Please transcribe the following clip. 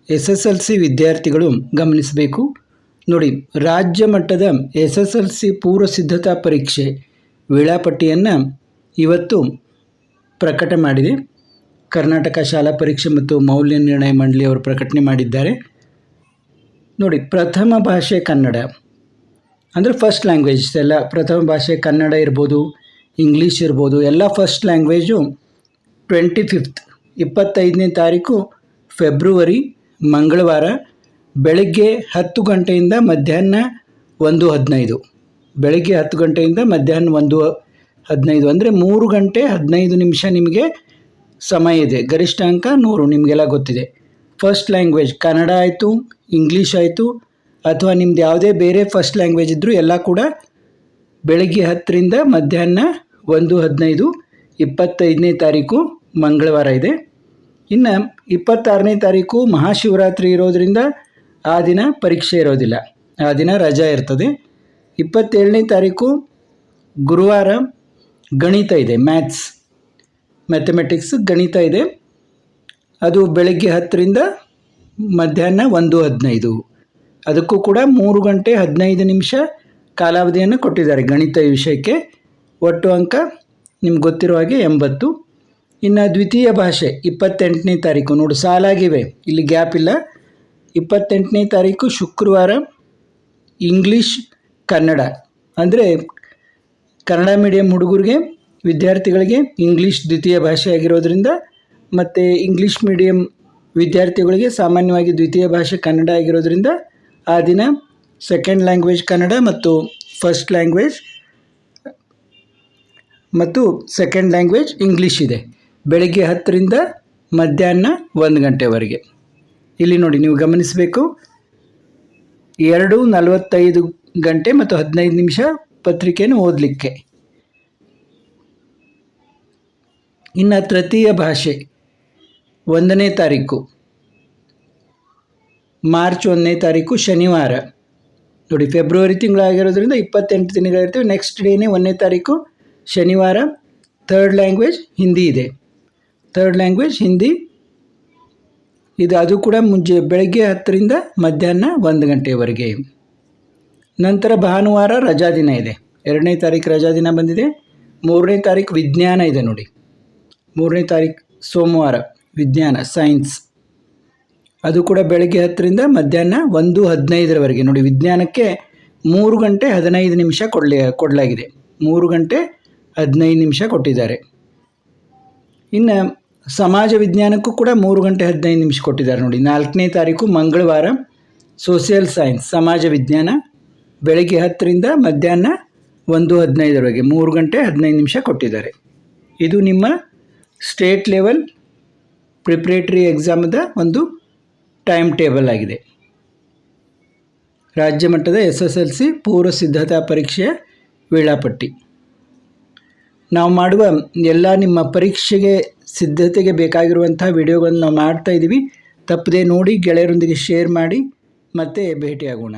SSLC ವಿದ್ಯಾರ್ಥಿಗಳು ಗಮನಿಸಬೇಕು. ನೋಡಿ, ರಾಜ್ಯ ಮಟ್ಟದ SSLC ಪೂರ್ವ ಸಿದ್ಧತಾ ಪರೀಕ್ಷೆ ವೇಳಾಪಟ್ಟಿಯನ್ನು ಇವತ್ತು ಪ್ರಕಟ ಮಾಡಿದೆ. ಕರ್ನಾಟಕ ಶಾಲಾ ಪರೀಕ್ಷೆ ಮತ್ತು ಮೌಲ್ಯ ನಿರ್ಣಯ ಮಂಡಳಿ ಅವರು ಪ್ರಕಟಣೆ ಮಾಡಿದ್ದಾರೆ. ನೋಡಿ, ಪ್ರಥಮ ಭಾಷೆ ಕನ್ನಡ ಅಂದರೆ ಫಸ್ಟ್ ಲ್ಯಾಂಗ್ವೇಜ್ ಎಲ್ಲ. ಪ್ರಥಮ ಭಾಷೆ ಕನ್ನಡ ಇರ್ಬೋದು, ಇಂಗ್ಲೀಷ್ ಇರ್ಬೋದು, ಎಲ್ಲ ಫಸ್ಟ್ ಲ್ಯಾಂಗ್ವೇಜು 25ನೇ ತಾರೀಕು ಫೆಬ್ರವರಿ ಮಂಗಳವಾರ ಬೆಳಗ್ಗೆ 10 ಗಂಟೆಯಿಂದ ಮಧ್ಯಾಹ್ನ 1:15. ಬೆಳಗ್ಗೆ 10 ಗಂಟೆಯಿಂದ ಮಧ್ಯಾಹ್ನ 1:15 ಅಂದರೆ 3 ಗಂಟೆ 15 ನಿಮಿಷ ನಿಮಗೆ ಸಮಯ ಇದೆ. ಗರಿಷ್ಠ ಅಂಕ 100 ನಿಮಗೆಲ್ಲ ಗೊತ್ತಿದೆ. ಫಸ್ಟ್ ಲ್ಯಾಂಗ್ವೇಜ್ ಕನ್ನಡ ಆಯಿತು, ಇಂಗ್ಲೀಷ್ ಆಯಿತು, ಅಥವಾ ನಿಮ್ದು ಯಾವುದೇ ಬೇರೆ ಫಸ್ಟ್ ಲ್ಯಾಂಗ್ವೇಜ್ ಇದ್ದರೂ ಎಲ್ಲ ಕೂಡ ಬೆಳಗ್ಗೆ 10ರಿಂದ ಮಧ್ಯಾಹ್ನ 1:15 25ನೇ ತಾರೀಕು ಮಂಗಳವಾರ ಇದೆ. ಇನ್ನು 26ನೇ ತಾರೀಕು ಮಹಾಶಿವರಾತ್ರಿ ಇರೋದರಿಂದ ಆ ದಿನ ಪರೀಕ್ಷೆ ಇರೋದಿಲ್ಲ, ಆ ದಿನ ರಜಾ ಇರ್ತದೆ. 27ನೇ ತಾರೀಕು ಗುರುವಾರ ಗಣಿತ ಇದೆ, ಮ್ಯಾಥಮೆಟಿಕ್ಸ್ ಗಣಿತ ಇದೆ. ಅದು ಬೆಳಗ್ಗೆ 10ರಿಂದ ಮಧ್ಯಾಹ್ನ 1:15. ಅದಕ್ಕೂ ಕೂಡ 3 ಗಂಟೆ 15 ನಿಮಿಷ ಕಾಲಾವಧಿಯನ್ನು ಕೊಟ್ಟಿದ್ದಾರೆ ಗಣಿತ ವಿಷಯಕ್ಕೆ. ಒಟ್ಟು ಅಂಕ ನಿಮ್ಗೆ ಗೊತ್ತಿರೋ ಹಾಗೆ 80. ಇನ್ನು ದ್ವಿತೀಯ ಭಾಷೆ 28ನೇ ತಾರೀಕು, ನೋಡಿ ಸಾಲಾಗಿವೆ, ಇಲ್ಲಿ ಗ್ಯಾಪ್ ಇಲ್ಲ. 28ನೇ ತಾರೀಕು ಶುಕ್ರವಾರ ಇಂಗ್ಲೀಷ್ ಕನ್ನಡ ಅಂದರೆ ಕನ್ನಡ ಮೀಡಿಯಂ ಹುಡುಗರಿಗೆ ವಿದ್ಯಾರ್ಥಿಗಳಿಗೆ ಇಂಗ್ಲೀಷ್ ದ್ವಿತೀಯ ಭಾಷೆ ಆಗಿರೋದ್ರಿಂದ, ಮತ್ತು ಇಂಗ್ಲೀಷ್ ಮೀಡಿಯಂ ವಿದ್ಯಾರ್ಥಿಗಳಿಗೆ ಸಾಮಾನ್ಯವಾಗಿ ದ್ವಿತೀಯ ಭಾಷೆ ಕನ್ನಡ ಆಗಿರೋದ್ರಿಂದ ಆ ದಿನ ಸೆಕೆಂಡ್ ಲ್ಯಾಂಗ್ವೇಜ್ ಕನ್ನಡ ಮತ್ತು ಫಸ್ಟ್ ಲ್ಯಾಂಗ್ವೇಜ್ ಮತ್ತು ಸೆಕೆಂಡ್ ಲ್ಯಾಂಗ್ವೇಜ್ ಇಂಗ್ಲೀಷ್ ಇದೆ. ಬೆಳಗ್ಗೆ 10ರಿಂದ ಮಧ್ಯಾಹ್ನ 1 ಗಂಟೆವರೆಗೆ. ಇಲ್ಲಿ ನೋಡಿ, ನೀವು ಗಮನಿಸಬೇಕು, 2:45 ಗಂಟೆ ಮತ್ತು 15 ನಿಮಿಷ ಪತ್ರಿಕೆಯನ್ನು ಓದಲಿಕ್ಕೆ. ಇನ್ನು ತೃತೀಯ ಭಾಷೆ 1ನೇ ತಾರೀಕು ಮಾರ್ಚ್ 1ನೇ ತಾರೀಕು ಶನಿವಾರ. ನೋಡಿ, ಫೆಬ್ರವರಿ ತಿಂಗಳಾಗಿರೋದ್ರಿಂದ 28 ದಿನಗಳಿರ್ತವೆ. ನೆಕ್ಸ್ಟ್ ಡೇನೇ 1ನೇ ತಾರೀಕು ಶನಿವಾರ. ಥರ್ಡ್ ಲ್ಯಾಂಗ್ವೇಜ್ ಹಿಂದಿ ಇದೆ, ಥರ್ಡ್ ಲ್ಯಾಂಗ್ವೇಜ್ ಹಿಂದಿ ಇದು. ಅದು ಕೂಡ ಬೆಳಗ್ಗೆ 10ರಿಂದ ಮಧ್ಯಾಹ್ನ 1 ಗಂಟೆವರೆಗೆ. ನಂತರ ಭಾನುವಾರ ರಜಾ ದಿನ ಇದೆ, 2ನೇ ತಾರೀಕು ರಜಾ ದಿನ ಬಂದಿದೆ. 3ನೇ ತಾರೀಕು ವಿಜ್ಞಾನ ಇದೆ. ನೋಡಿ, 3ನೇ ತಾರೀಕು ಸೋಮವಾರ ವಿಜ್ಞಾನ ಸೈನ್ಸ್, ಅದು ಕೂಡ ಬೆಳಗ್ಗೆ 10ರಿಂದ ಮಧ್ಯಾಹ್ನ 1:15 ನೋಡಿ, ವಿಜ್ಞಾನಕ್ಕೆ 3 ಗಂಟೆ 15 ನಿಮಿಷ ಕೊಡಲಾಗಿದೆ. 3 ಗಂಟೆ 15 ನಿಮಿಷ ಕೊಟ್ಟಿದ್ದಾರೆ. ಇನ್ನು ಸಮಾಜ ವಿಜ್ಞಾನಕ್ಕೂ ಕೂಡ 3 ಗಂಟೆ 15 ನಿಮಿಷ ಕೊಟ್ಟಿದ್ದಾರೆ. ನೋಡಿ, 4ನೇ ತಾರೀಕು ಮಂಗಳವಾರ ಸೋಷಿಯಲ್ ಸೈನ್ಸ್ ಸಮಾಜ ವಿಜ್ಞಾನ ಬೆಳಗ್ಗೆ 10ರಿಂದ ಮಧ್ಯಾಹ್ನ 1:15 3 ಗಂಟೆ 15 ನಿಮಿಷ ಕೊಟ್ಟಿದ್ದಾರೆ. ಇದು ನಿಮ್ಮ ಸ್ಟೇಟ್ ಲೆವೆಲ್ ಪ್ರಿಪ್ರೇಟರಿ ಎಕ್ಸಾಮದ ಒಂದು ಟೈಮ್ ಟೇಬಲ್ ಆಗಿದೆ. ರಾಜ್ಯ ಮಟ್ಟದ SSLC ಪೂರ್ವ ಸಿದ್ಧತಾ ಪರೀಕ್ಷೆಯ ವೇಳಾಪಟ್ಟಿ. ನಾವು ಮಾಡುವ ಎಲ್ಲ ನಿಮ್ಮ ಪರೀಕ್ಷೆಗೆ ಸಿದ್ಧತೆಗೆ ಬೇಕಾಗಿರುವಂಥ ವಿಡಿಯೋಗಳನ್ನು ನಾವು ಮಾಡ್ತಾಯಿದ್ದೀವಿ. ತಪ್ಪದೆ ನೋಡಿ, ಗೆಳೆಯರೊಂದಿಗೆ ಶೇರ್ ಮಾಡಿ, ಮತ್ತೆ ಭೇಟಿಯಾಗೋಣ.